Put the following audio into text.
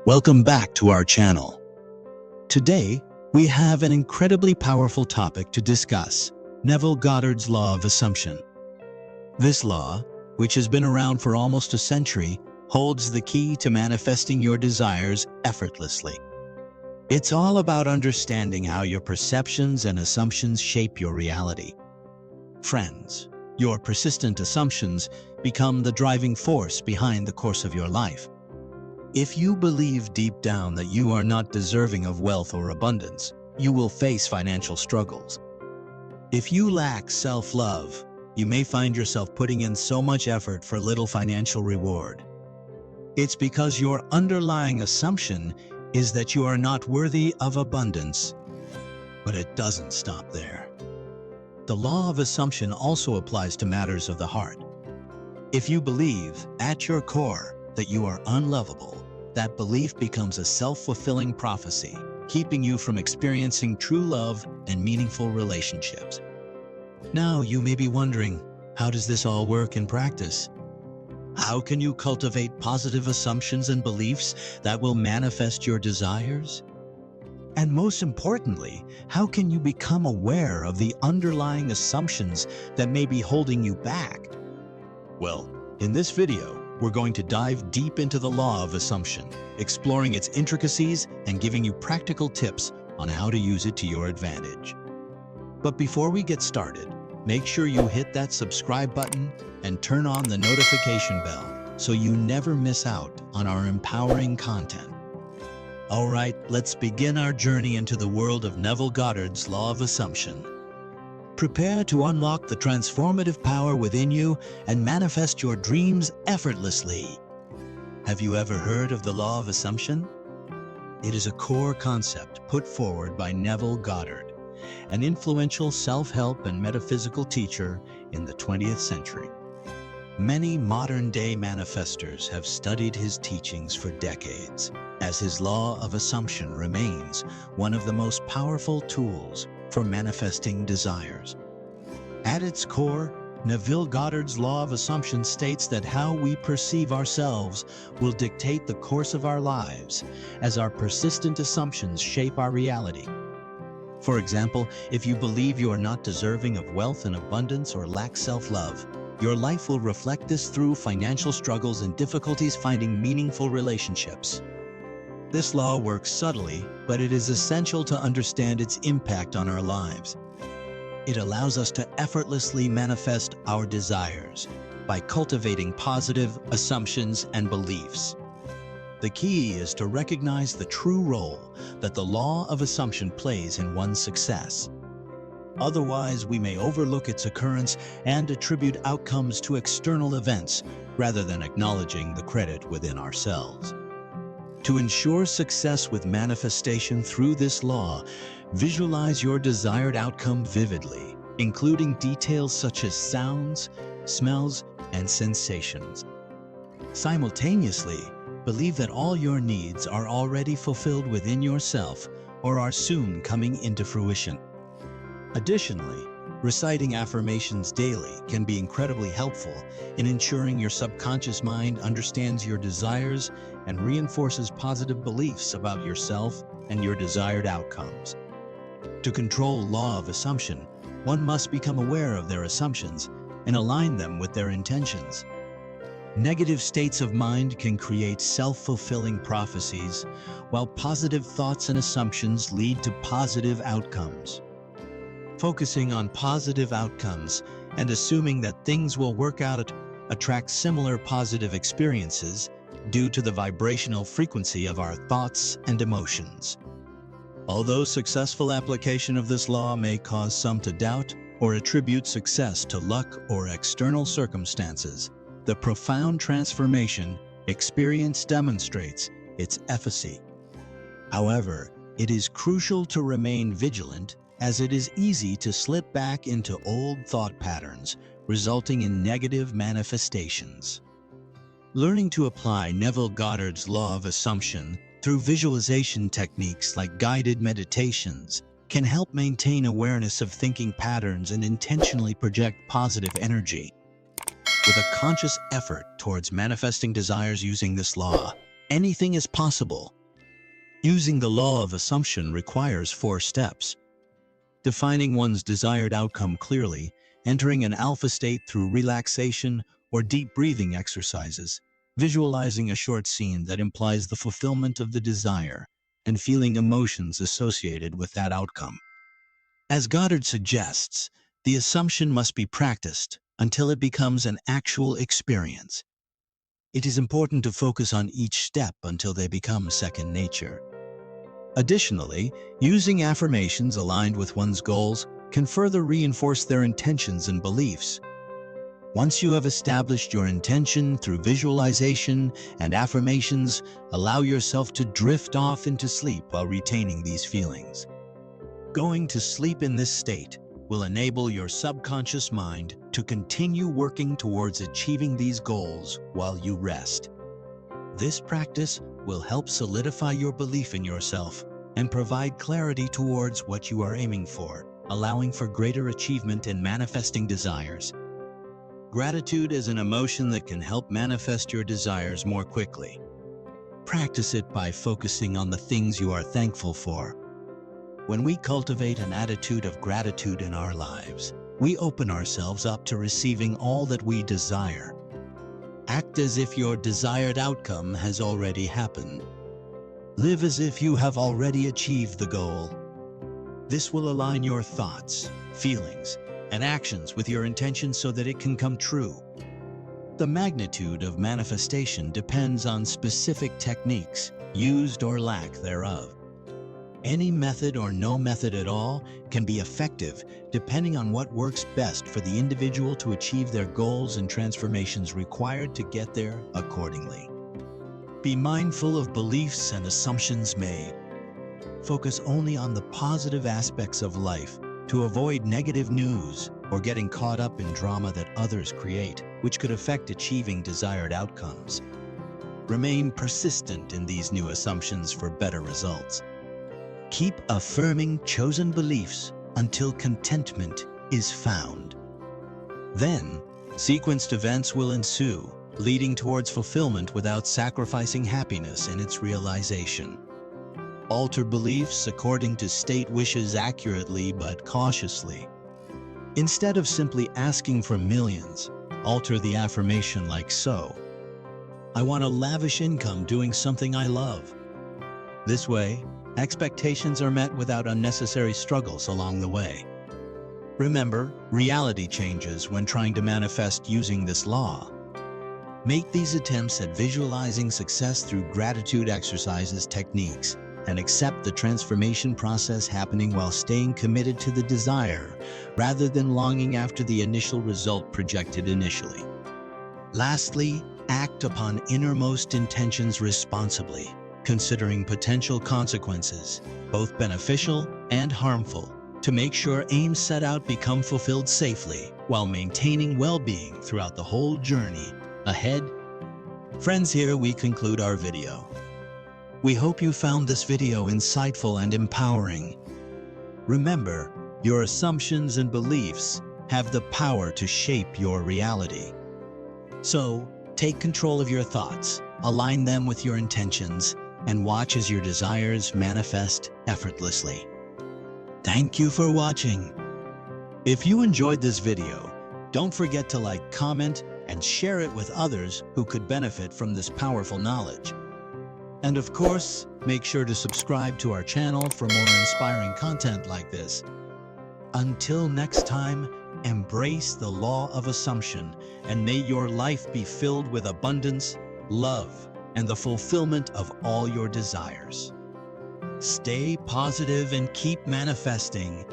Welcome back to our channel. Today, we have an incredibly powerful topic to discuss: Neville Goddard's Law of Assumption. This law, which has been around for almost a century, holds the key to manifesting your desires effortlessly. It's all about understanding how your perceptions and assumptions shape your reality. Friends, your persistent assumptions become the driving force behind the course of your life. If you believe deep down that you are not deserving of wealth or abundance, you will face financial struggles. If you lack self-love, you may find yourself putting in so much effort for little financial reward. It's because your underlying assumption is that you are not worthy of abundance. But it doesn't stop there. The law of assumption also applies to matters of the heart. If you believe, at your core, that you are unlovable, that belief becomes a self-fulfilling prophecy, keeping you from experiencing true love and meaningful relationships. Now you may be wondering, how does this all work in practice? How can you cultivate positive assumptions and beliefs that will manifest your desires? And most importantly, how can you become aware of the underlying assumptions that may be holding you back? Well, in this video, we're going to dive deep into the law of assumption, exploring its intricacies and giving you practical tips on how to use it to your advantage. But before we get started, make sure you hit that subscribe button and turn on the notification bell so you never miss out on our empowering content. All right, let's begin our journey into the world of Neville Goddard's Law of Assumption. Prepare to unlock the transformative power within you and manifest your dreams effortlessly. Have you ever heard of the Law of Assumption? It is a core concept put forward by Neville Goddard, an influential self-help and metaphysical teacher in the 20th century. Many modern-day manifestors have studied his teachings for decades, as his Law of Assumption remains one of the most powerful tools for manifesting desires. At its core, Neville Goddard's Law of Assumption states that how we perceive ourselves will dictate the course of our lives, as our persistent assumptions shape our reality. For example, if you believe you are not deserving of wealth and abundance or lack self-love, your life will reflect this through financial struggles and difficulties finding meaningful relationships. This law works subtly, but it is essential to understand its impact on our lives. It allows us to effortlessly manifest our desires by cultivating positive assumptions and beliefs. The key is to recognize the true role that the law of assumption plays in one's success. Otherwise, we may overlook its occurrence and attribute outcomes to external events rather than acknowledging the credit within ourselves. To ensure success with manifestation through this law, visualize your desired outcome vividly, including details such as sounds, smells, and sensations. Simultaneously, believe that all your needs are already fulfilled within yourself or are soon coming into fruition. Additionally, reciting affirmations daily can be incredibly helpful in ensuring your subconscious mind understands your desires and reinforces positive beliefs about yourself and your desired outcomes. To control law of assumption, one must become aware of their assumptions and align them with their intentions. Negative states of mind can create self-fulfilling prophecies, while positive thoughts and assumptions lead to positive outcomes. Focusing on positive outcomes and assuming that things will work out attracts similar positive experiences due to the vibrational frequency of our thoughts and emotions. Although successful application of this law may cause some to doubt or attribute success to luck or external circumstances, the profound transformation experience demonstrates its efficacy. However, it is crucial to remain vigilant, as it is easy to slip back into old thought patterns, resulting in negative manifestations. Learning to apply Neville Goddard's Law of Assumption through visualization techniques like guided meditations can help maintain awareness of thinking patterns and intentionally project positive energy. With a conscious effort towards manifesting desires using this law, anything is possible. Using the law of assumption requires 4 steps. Defining one's desired outcome clearly, entering an alpha state through relaxation or deep breathing exercises, visualizing a short scene that implies the fulfillment of the desire, and feeling emotions associated with that outcome. As Goddard suggests, the assumption must be practiced until it becomes an actual experience. It is important to focus on each step until they become second nature. Additionally, using affirmations aligned with one's goals can further reinforce their intentions and beliefs. Once you have established your intention through visualization and affirmations, allow yourself to drift off into sleep while retaining these feelings. Going to sleep in this state will enable your subconscious mind to continue working towards achieving these goals while you rest. This practice will help solidify your belief in yourself and provide clarity towards what you are aiming for, allowing for greater achievement in manifesting desires. Gratitude is an emotion that can help manifest your desires more quickly. Practice it by focusing on the things you are thankful for. When we cultivate an attitude of gratitude in our lives, we open ourselves up to receiving all that we desire. Act as if your desired outcome has already happened. Live as if you have already achieved the goal. This will align your thoughts, feelings, and actions with your intention so that it can come true. The magnitude of manifestation depends on specific techniques, used or lack thereof. Any method or no method at all can be effective depending on what works best for the individual to achieve their goals and transformations required to get there accordingly. Be mindful of beliefs and assumptions made. Focus only on the positive aspects of life to avoid negative news or getting caught up in drama that others create, which could affect achieving desired outcomes. Remain persistent in these new assumptions for better results. Keep affirming chosen beliefs until contentment is found. Then, sequenced events will ensue, leading towards fulfillment without sacrificing happiness in its realization. Alter beliefs according to state wishes accurately but cautiously. Instead of simply asking for millions, alter the affirmation like so: I want a lavish income doing something I love. This way, expectations are met without unnecessary struggles along the way. Remember, reality changes when trying to manifest using this law. Make these attempts at visualizing success through gratitude exercises techniques and accept the transformation process happening while staying committed to the desire rather than longing after the initial result projected initially. Lastly, act upon innermost intentions responsibly, considering potential consequences, both beneficial and harmful, to make sure aims set out become fulfilled safely while maintaining well-being throughout the whole journey ahead. Friends, here we conclude our video. We hope you found this video insightful and empowering. Remember, your assumptions and beliefs have the power to shape your reality. So, take control of your thoughts, align them with your intentions, and watch as your desires manifest effortlessly. Thank you for watching. If you enjoyed this video, don't forget to like, comment, and share it with others who could benefit from this powerful knowledge. And of course, make sure to subscribe to our channel for more inspiring content like this. Until next time, embrace the law of assumption, and may your life be filled with abundance, love, and the fulfillment of all your desires. Stay positive and keep manifesting.